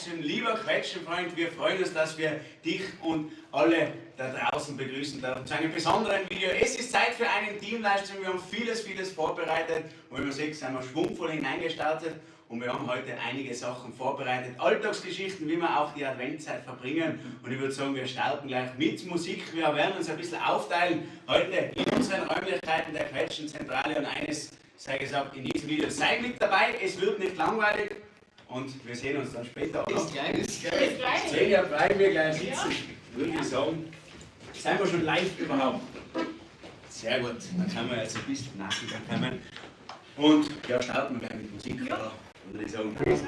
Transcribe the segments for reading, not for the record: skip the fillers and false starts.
Livestream. Lieber Quetschenfreund, wir freuen uns, dass wir dich und alle da draußen begrüßen dürfen zu einem besonderen Video. Es ist Zeit für einen Team-Livestream. Wir haben vieles vorbereitet und wie man sieht, sind wir schwungvoll hineingestartet und wir haben heute einige Sachen vorbereitet. Alltagsgeschichten, wie wir auch die Adventzeit verbringen, und ich würde sagen, wir starten gleich mit Musik. Wir werden uns ein bisschen aufteilen heute in unseren Räumlichkeiten der Quetschenzentrale und eines sei gesagt in diesem Video. Seid mit dabei, es wird nicht langweilig und wir sehen uns dann später. Bis gleich. 10 Jahre bleiben wir gleich sitzen, würde ich sagen. Seien wir schon live überhaupt? Sehr gut, dann können wir jetzt ein bisschen nachher kommen. Und ja, starten wir gleich mit Musik, oder? Würde ich sagen. Auf geht's.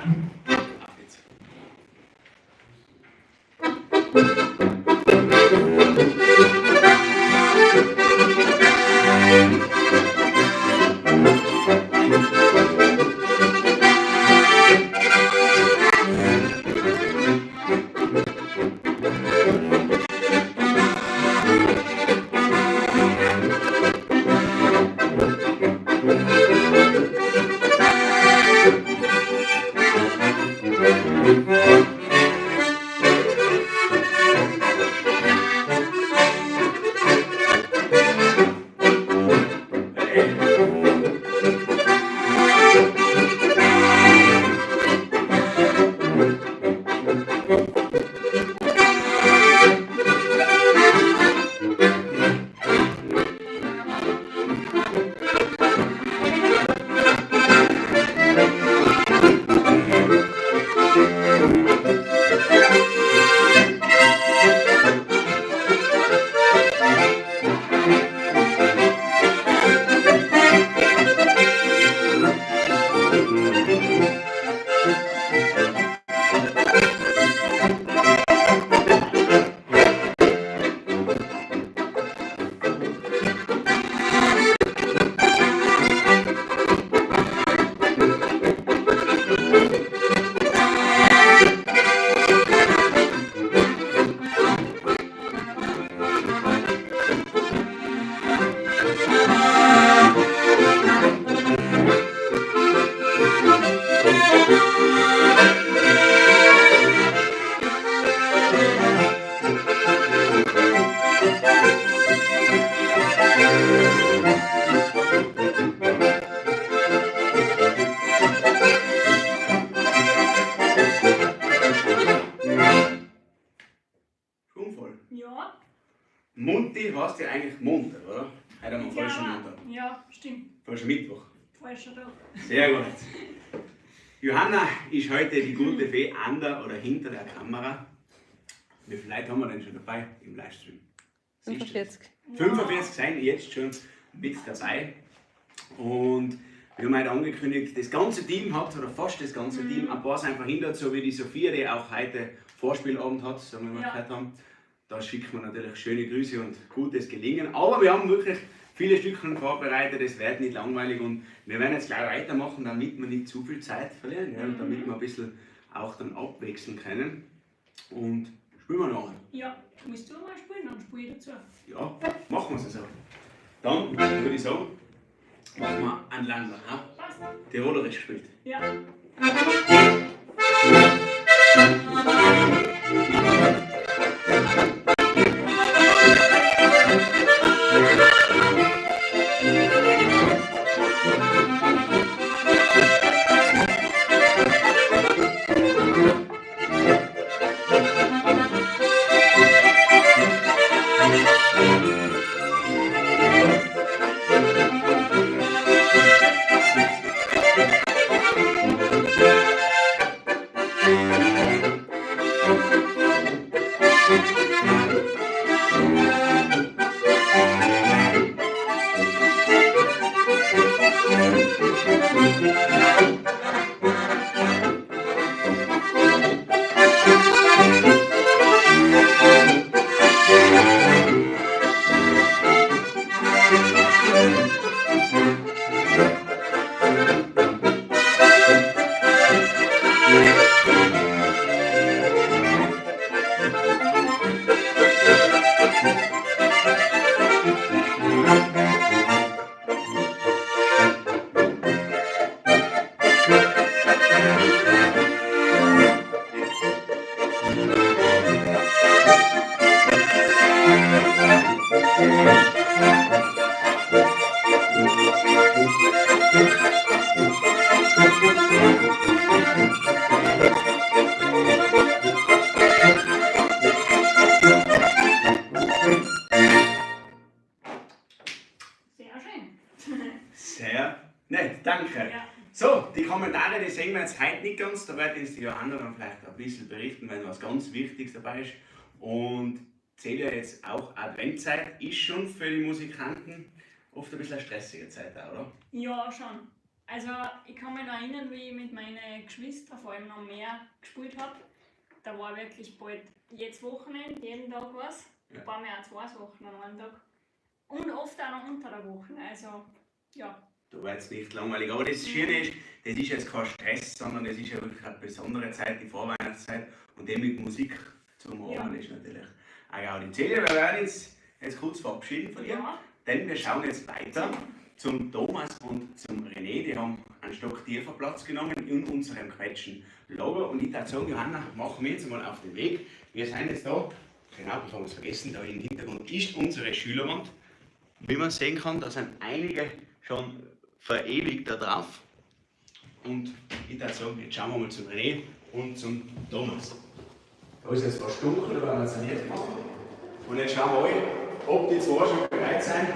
Monti heißt ja eigentlich Montag, oder? Heute haben wir falschen Montag. Ja, stimmt. Falscher Mittwoch. Falscher Tag. Sehr gut. Johanna ist heute die gute Fee an der oder hinter der Kamera. Wie viele Leute haben wir denn schon dabei im Livestream? 45. 45 sind jetzt schon mit dabei. Und wir haben heute angekündigt, das ganze Team hat, oder fast das ganze Team, ein paar sind verhindert, so wie die Sophia, die auch heute Vorspielabend hat, so wie wir gehört haben. Da schicken wir natürlich schöne Grüße und gutes Gelingen. Aber wir haben wirklich viele Stückchen vorbereitet, es wird nicht langweilig und wir werden jetzt gleich weitermachen, damit wir nicht zu viel Zeit verlieren, ja, und damit wir ein bisschen auch dann abwechseln können. Und spielen wir noch. Ja, musst du mal spielen, dann spiele ich dazu. Ja, machen wir es so. Dann würde ich sagen, machen wir einen Landler. Ja? Passt. Tirolerisch gespielt. Ja. Sehr schön. Sehr nett, danke. Ja. So, die Kommentare, die sehen wir jetzt heute nicht ganz. Da wird uns die Johanna dann vielleicht ein bisschen berichten, wenn was ganz Wichtiges dabei ist. Und zählt ja jetzt auch Adventzeit, ist schon für die Musikanten oft ein bisschen eine stressige Zeit, auch, oder? Ja, schon. Also ich kann mich noch erinnern, wie ich mit meinen Geschwistern vor allem noch mehr gespielt habe. Da war wirklich bald jedes Wochenende, jeden Tag was. Ja. Ein paar Mal auch 2 Wochen an einem Tag. Und oft auch noch unter der Woche. Also ja. Da wird es nicht langweilig. Aber das Schöne ist, das ist jetzt kein Stress, sondern das ist ja wirklich eine besondere Zeit, die Vorweihnachtszeit. Und die mit Musik zu umarmen ist natürlich auch Gaudi. Celia, wir werden uns jetzt kurz verabschieden von dir. Ja. Denn wir schauen jetzt weiter zum Thomas und zum René. Die haben einen Stock tiefer Platz genommen in unserem Quetschen-Logo. Und ich würde sagen, Johanna, machen wir jetzt mal auf den Weg. Wir sind jetzt da, genau, bevor wir es vergessen, da im Hintergrund ist unsere Schülerwand. Wie man sehen kann, da sind einige schon verewigt da drauf. Und ich würde sagen, jetzt schauen wir mal zum René und zum Thomas. Da ist jetzt fast dunkel, da werden wir saniert gemacht. Und jetzt schauen wir mal, ob die zwei schon bereit sind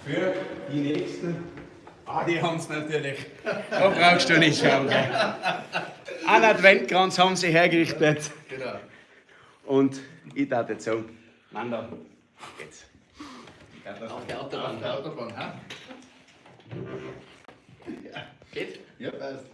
für die nächsten. Ah, die haben es natürlich. Da brauchst du nicht schauen. Einen Adventkranz haben sie hergerichtet. Genau. Und ich darf jetzt sagen, Manda, jetzt. Auf der Autobahn. Auf der Autobahn, ha? Geht? Ja, passt.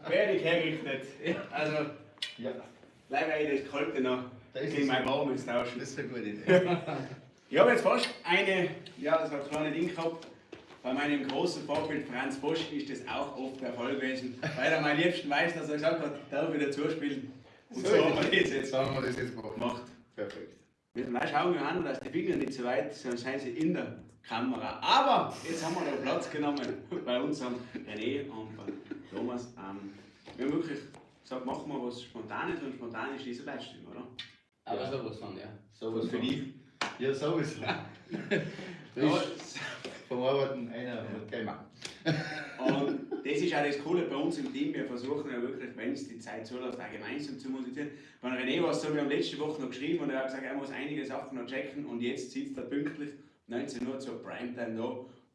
Fertig hergerichtet. Also, Ja, leider ich das Kalte noch gegen mein warmes tauschen. das ist eine gute Idee. Ich habe jetzt fast so ein kleines Ding gehabt. Bei meinem großen Vorbild Franz Bosch ist das auch oft der Fall gewesen, weil er mein Liebsten weiß, dass er gesagt hat, darf ich dazu spielen. Und so haben wir das jetzt haben wir das jetzt gemacht. gemacht. Perfekt. Wir müssen auch schauen, Johanna, dass die Finger nicht so weit sind, sonst sind sie in der Kamera. Aber jetzt haben wir da Platz genommen bei unserem René und bei Thomas. Wir haben wirklich gesagt, machen wir was Spontanes und spontan ist dieser Livestream, oder? Aber sowas von, ja. Sowas für dich. Ja, sowieso. Das ist vom Arbeiten einer und kein Mann. Und das ist auch das Coole bei uns im Team. Wir versuchen ja wirklich, wenn es die Zeit zulässt, auch gemeinsam zu musizieren. Bei René war es so, wir haben letzte Woche noch geschrieben und er hat gesagt, er muss einige Sachen noch checken und jetzt sitzt er pünktlich 19 Uhr zur Primetime da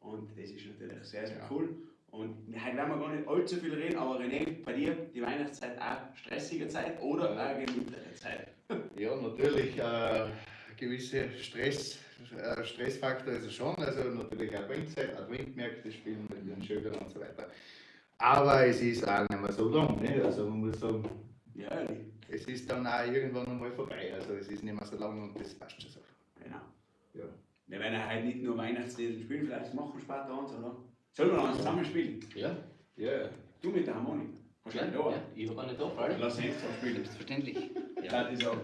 und das ist natürlich sehr, sehr cool. Und heute werden wir gar nicht allzu viel reden, aber René, bei dir die Weihnachtszeit auch stressige Zeit oder auch gemütliche Zeit? Ja, natürlich gewisse Stressfaktor ist es schon, also natürlich Adventzeit, Adventmärkte spielen mit den Schülern und so weiter. Aber es ist auch nicht mehr so lang, ne? Also man muss sagen, Ja, es ist dann auch irgendwann einmal vorbei, also es ist nicht mehr so lang und das passt schon so. genau. Ja. Wir werden ja heute nicht nur Weihnachtslieder spielen, vielleicht machen wir später uns, oder? Sollen wir noch zusammen spielen? Ja. Du mit der Harmonik. Hast du einen da? Ja, ich habe eine da, Freude. Lass uns spielen. Selbstverständlich. Ja. Das ist auch.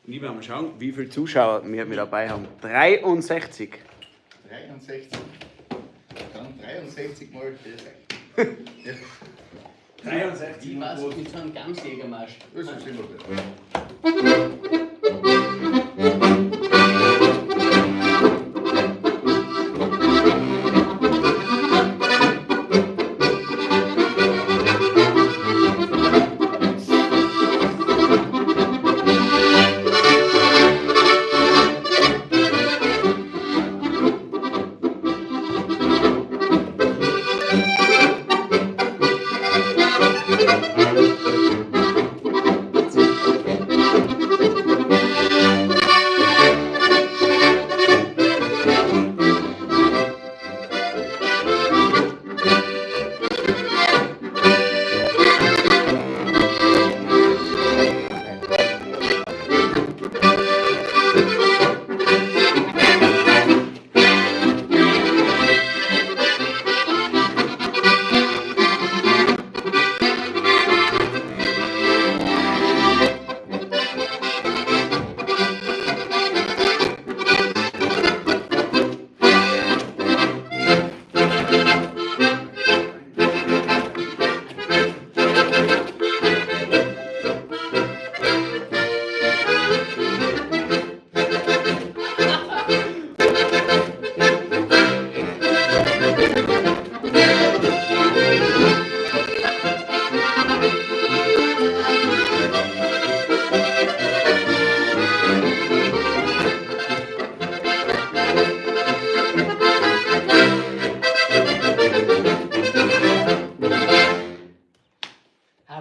Und ich werde mal schauen, wie viele Zuschauer wir mit dabei haben. 63. 63. Dann 63 mal das sein. Ja. 63 Wie war's mit so einem Gamsjägermarsch? Das ist immer gut.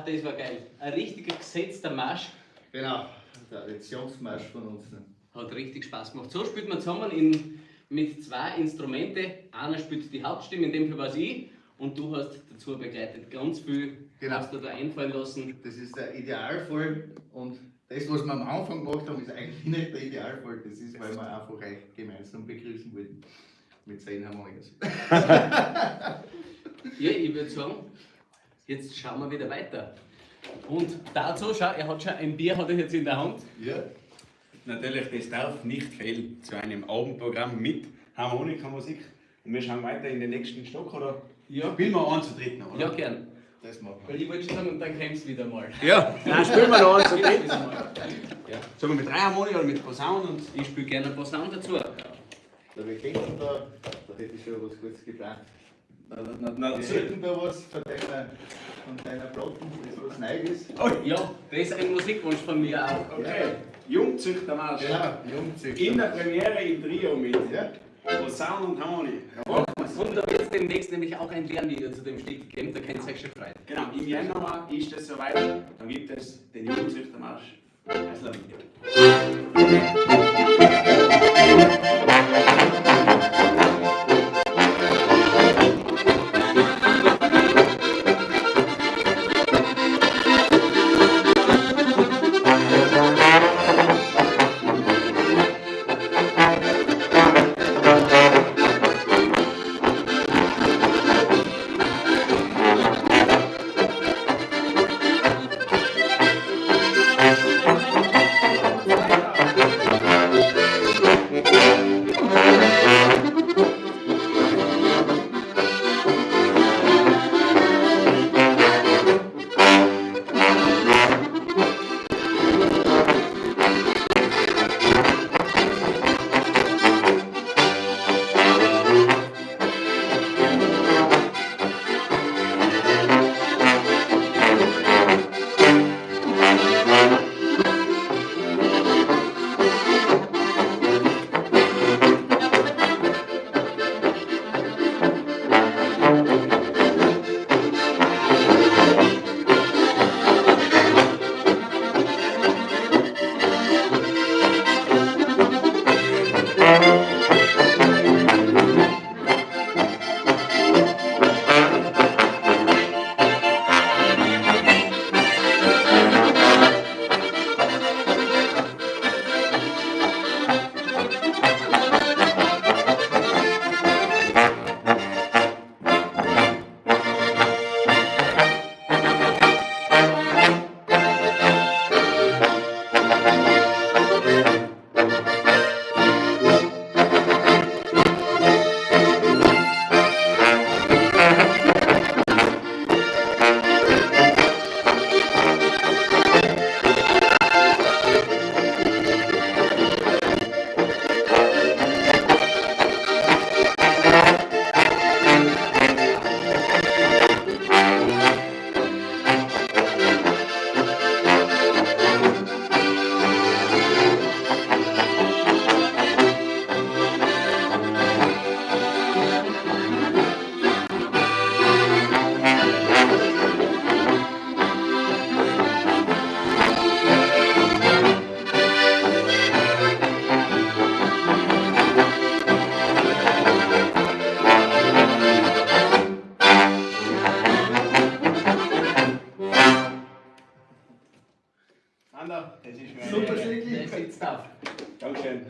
Das war geil. Ein richtiger gesetzter Marsch. Genau, der Traditionsmarsch von uns. Hat richtig Spaß gemacht. So spielt man zusammen mit zwei Instrumenten. Einer spielt die Hauptstimme, in dem Fall war es ich. Und du hast dazu begleitet. Ganz viel Genau. hast du da einfallen lassen. Das ist der Idealfall und das, was wir am Anfang gemacht haben, ist eigentlich nicht der Idealfall. Das ist, weil wir einfach euch gemeinsam begrüßen wollten. Mit 10 Harmonikas. Ja, ich würde sagen, jetzt schauen wir wieder weiter. Und dazu, schau, er hat schon ein Bier hat er jetzt in der Hand. Ja. Natürlich, das darf nicht fehlen zu einem Abendprogramm mit Harmonikamusik. Und wir schauen weiter in den nächsten Stock, oder? Ja. Spielen wir an zu dritt noch, oder? Ja, gern. Das machen wir. Weil ich wollte schon sagen, und dann kommst du wieder mal. Ja, dann spielen wir noch an zu dritt. Wieder mal. Ja. Sollen wir mit 3 Harmonika oder mit Posaunen? Und Ich spiele gerne ein Posaun dazu. Da wir kennen da hätte ich schon was Gutes geplant. na, Wir sollten da was von deiner Platten, das was neu ist. Ja, das ist ein Musikwunsch von mir auch. Okay, Jungzüchtermarsch. Ja, Jungzüchter. In der Premiere im Trio mit Ja. Posaun und Harmonik. Und da wird es demnächst nämlich auch ein Lernlieder zu dem Stück geben, da könnt ihr euch schon freuen. Genau, im Januar ist es soweit. Dann gibt es den Jungzüchtermarsch als Video.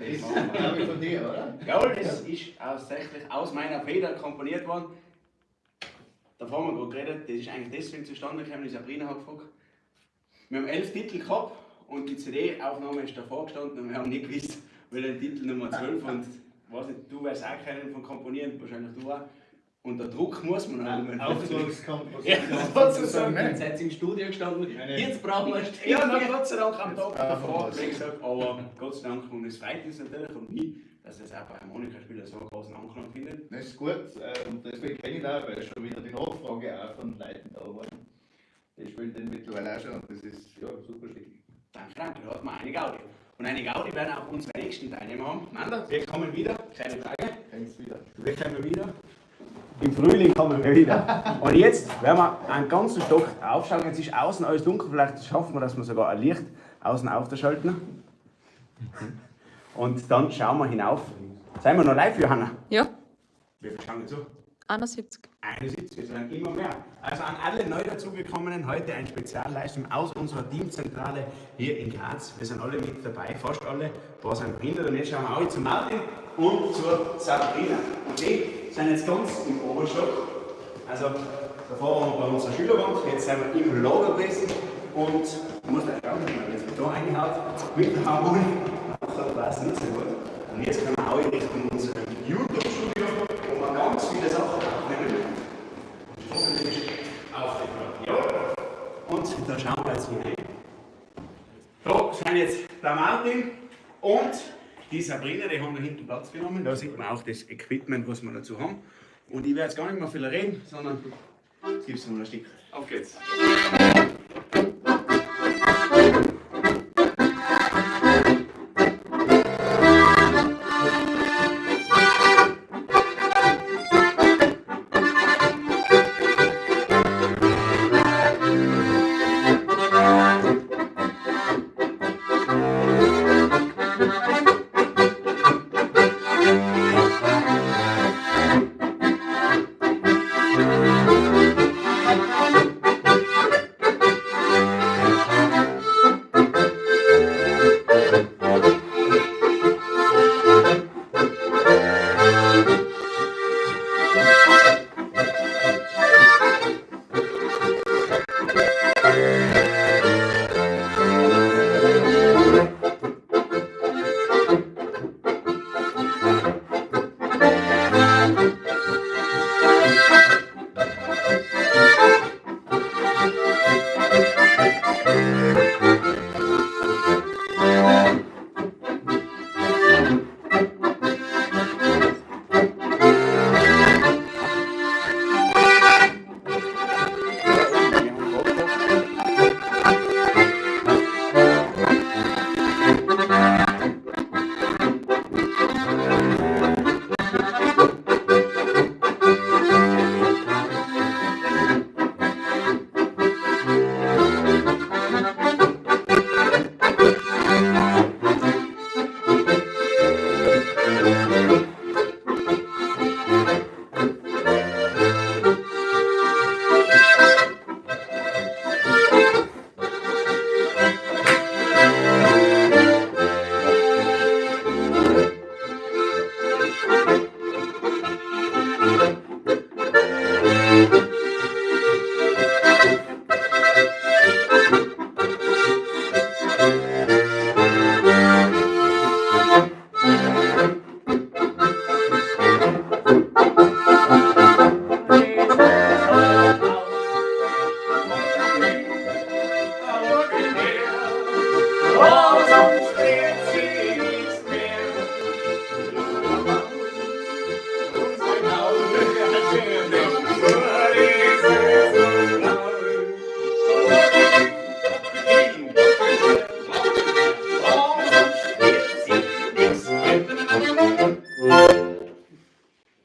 glaube ich von dir, oder? Jawohl, das ist tatsächlich aus meiner Feder komponiert worden. Davor haben wir gerade geredet, das ist eigentlich deswegen zustande gekommen, die Sabrina hat gefragt. Wir haben 11 Titel gehabt und die CD-Aufnahme ist davor gestanden und wir haben nicht gewusst, welcher Titel Nummer 12 und weiß nicht, du weißt auch keinen von Komponieren, wahrscheinlich du auch. Und der Druck muss man haben. Aufzugskomposition. Ja, sozusagen. Jetzt seid ihr im Studio gestanden, jetzt brauchen wir eine Stimme. Ja, na, Gott sei Dank am Tag davor gesagt, aber Gott sei Dank, und es freut uns natürlich und mich, dass das auch bei Harmonikaspielern so einen großen Anklang findet. Das ist gut und deswegen kenne ich da, weil schon wieder die Nachfrage auch von Leuten da waren. Die spielen den mittlerweile auch schon und das ist ja super schick. Danke, da hat man eine Gaudi. Und eine Gaudi werden auch unsere nächsten Teilnehmer haben. Manda, wir kommen wieder, keine Frage. Kennst wieder. Wir kommen wieder. Im Frühling kommen wir wieder. Und jetzt werden wir einen ganzen Stock aufschauen. Jetzt ist außen alles dunkel, vielleicht schaffen wir, dass wir sogar ein Licht außen aufschalten. Und dann schauen wir hinauf. Seien wir noch live, Johanna? Ja, Wie viel schauen wir zu? 71. 71, es werden immer mehr. Also an alle neu dazugekommenen, heute eine Spezialleistung aus unserer Teamzentrale hier in Graz. Wir sind alle mit dabei, fast alle. Ein paar sind behindert und jetzt schauen wir alle zu Martin und zur Sabrina. Und die sind jetzt ganz im Oberstock. Also davor waren wir bei unserer Schülerwand, jetzt sind wir im Lager gewesen und ich muss gleich schauen, wenn man jetzt da reinhaut, mit der Harmonik, das war es nicht so gut. Und jetzt können wir auch in Richtung unserem YouTube-Studio, wo wir ganz viele Sachen aufnehmen werden. Hoffentlich aufnehmen. Ja. Und da schauen wir jetzt hinein. Da sind jetzt der Martin und die Sabrina, die haben da hinten Platz genommen. Da sieht man auch das Equipment, was wir dazu haben. Und ich werde jetzt gar nicht mehr viel reden, sondern es gibt noch ein Stück. Auf geht's.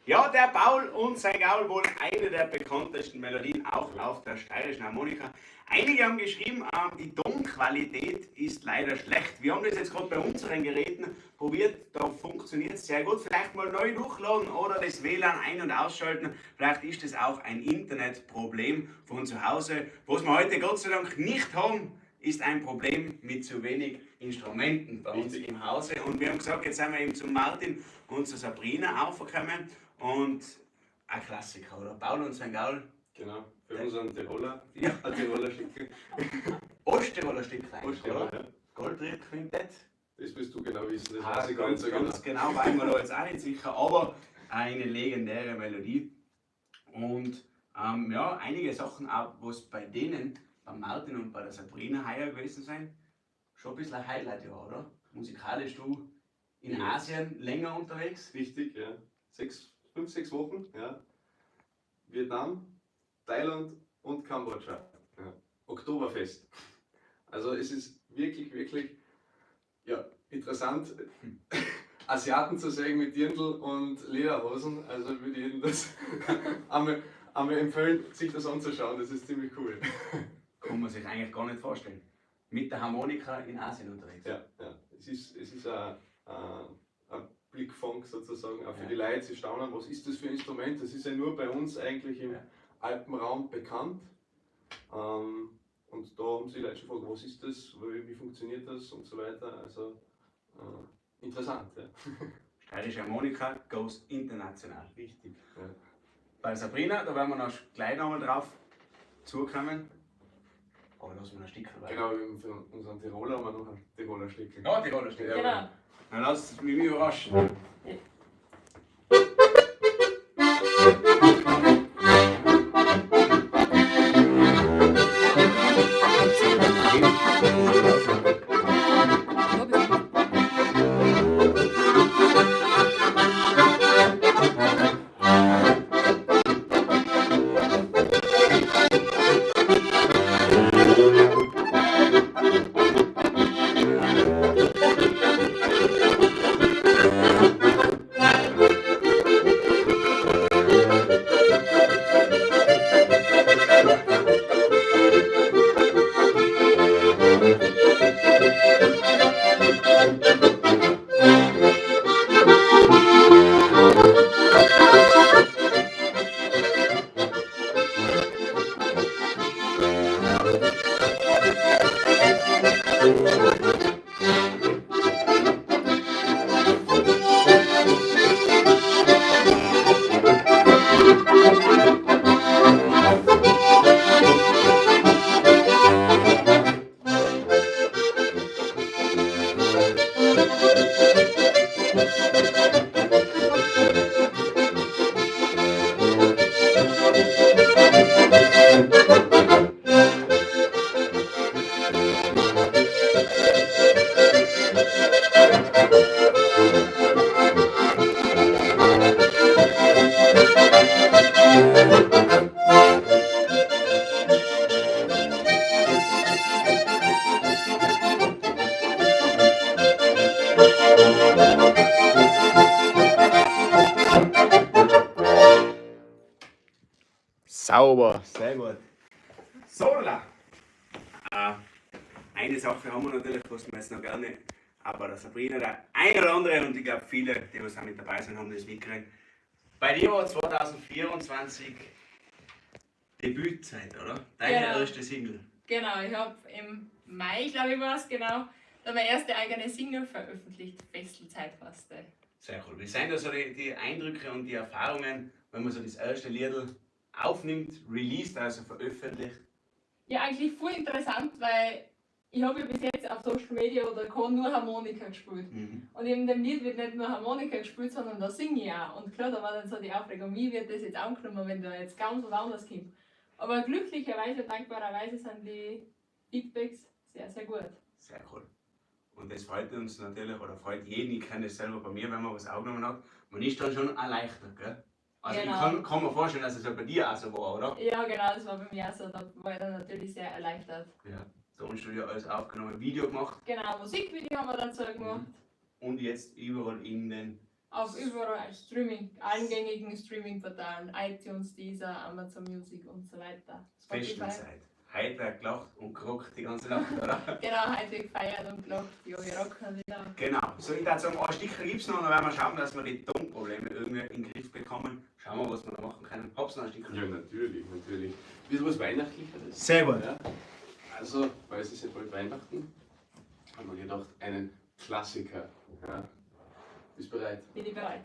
Ja, der Paul und sein Gaul wohl eine der bekanntesten Melodien auch auf der steirischen Harmonika. Einige haben geschrieben, die Tonqualität ist leider schlecht. Wir haben das jetzt gerade bei unseren Geräten probiert, da funktioniert es sehr gut. Vielleicht mal neu durchladen oder das WLAN ein- und ausschalten. Vielleicht ist das auch ein Internetproblem von zu Hause, was wir heute Gott sei Dank nicht haben. ist ein Problem mit zu wenig Instrumenten bei uns im Hause. Und wir haben gesagt, jetzt sind wir eben zu Martin und zu Sabrina aufgekommen. Und ein Klassiker, oder? Paul und St. Gaul. Genau, für unseren Tiroler. Ja. Ein Tiroler Stückchen. Osttiroler Stück eigentlich, Osttiroler, oder? ja. Goldried-Quintett. Das willst du genau wissen, das weiß ich gar nicht Ganz, so genau. ganz genau, weiß man da jetzt auch nicht sicher, aber eine legendäre Melodie. Und ja, einige Sachen auch, was bei denen, bei Martin und bei der Sabrina heuer gewesen sind, schon ein bisschen ein Highlight, ja, oder? Musikalisch du in Ja. Asien länger unterwegs. Richtig, ja. 5, 6 Wochen, ja. Vietnam, Thailand und Kambodscha. Ja. Oktoberfest. Also es ist wirklich, wirklich ja, interessant, Asiaten zu sehen mit Dirndl und Lederhosen. Also würde ich Ihnen das einmal empfehlen, sich das anzuschauen. Das ist ziemlich cool. Kann man sich eigentlich gar nicht vorstellen. Mit der Harmonika in Asien unterwegs. Ja, ja. Es ist ein Blickfang sozusagen, auch für die Leute. Sie staunen, was ist das für ein Instrument? Das ist ja nur bei uns eigentlich im Alpenraum bekannt. Und da haben sie Leute schon gefragt, was ist das, wie funktioniert das und so weiter. Also interessant. Ja. Steirische Harmonika goes international. Richtig. Ja. Bei Sabrina, da werden wir noch gleich nochmal drauf zukommen. Aber lassen wir ein Stück vorbei. Genau, für unseren Tiroler haben wir noch ein Tiroler Stückchen. Ja, die Rolle steht. Genau. Dann lass mich überraschen. Sauber, sehr gut. So, eine Sache haben wir natürlich, was wir jetzt noch gerne, aber der Sabrina, der ein oder andere, und ich glaube viele, die was auch mit dabei sind, haben das mitgekriegt. Bei dir war 2024 Debützeit, oder? Deine Genau. erste Single. Genau, ich habe im Mai, glaube ich, war es genau, da meine erste eigene Single veröffentlicht, Festelzeit fast. Sehr cool. Wie sind da so die Eindrücke und die Erfahrungen, wenn man so das erste Lied aufnimmt, released, also veröffentlicht? Ja, eigentlich voll interessant, weil ich habe ja bis jetzt auf Social Media oder kann nur Harmonika gespielt. Und in dem Lied wird nicht nur Harmonika gespielt, sondern da singe ich auch. Und klar, da war dann so die Aufregung, wie wird das jetzt angenommen, wenn da jetzt ganz was anderes kommt. Aber glücklicherweise, dankbarerweise sind die Feedbacks sehr, sehr gut. Sehr cool. Und das freut uns natürlich, oder freut jeden, ich kenne das selber bei mir, wenn man was aufgenommen hat. Man ist dann schon erleichtert, gell? Also Genau. ich kann mir vorstellen, dass es ja bei dir auch so war, oder? Ja, genau, das war bei mir auch so, da war ich dann natürlich sehr erleichtert. Ja. Tonstudio alles aufgenommen, Video gemacht Genau, Musikvideo haben wir dazu gemacht. und jetzt überall in den Auf überall Streaming, allen gängigen Streaming-Portalen, iTunes, Deezer, Amazon Music und so weiter. Festenzeit. Heute wird gelacht und gerockt die ganze Nacht, oder? Genau, heute wird gefeiert und gelacht. Ja, wir rocken wieder. Genau. So, ich würde sagen, ein Stück gibt es noch, dann werden wir schauen, dass wir die Tonprobleme irgendwie in den Griff bekommen. Schauen wir, was wir da machen können. Hab's noch ein Stück? Ja, natürlich, natürlich. Bisschen was Weihnachtlicheres. Sehr gut. Ja. Also, weil es ist ja bald Weihnachten, haben wir gedacht, einen Klassiker. Ja. Bist du bereit? Bin ich bereit.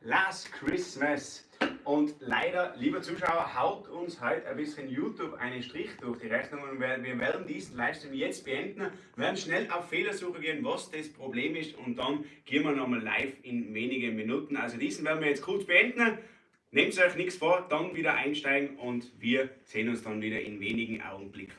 Last Christmas. Und leider, lieber Zuschauer, haut uns heute ein bisschen YouTube einen Strich durch die Rechnung und wir werden diesen Livestream jetzt beenden, werden schnell auf Fehlersuche gehen, was das Problem ist und dann gehen wir nochmal live in wenigen Minuten. Also diesen werden wir jetzt kurz beenden. Nehmt euch nichts vor, dann wieder einsteigen und wir sehen uns dann wieder in wenigen Augenblicken.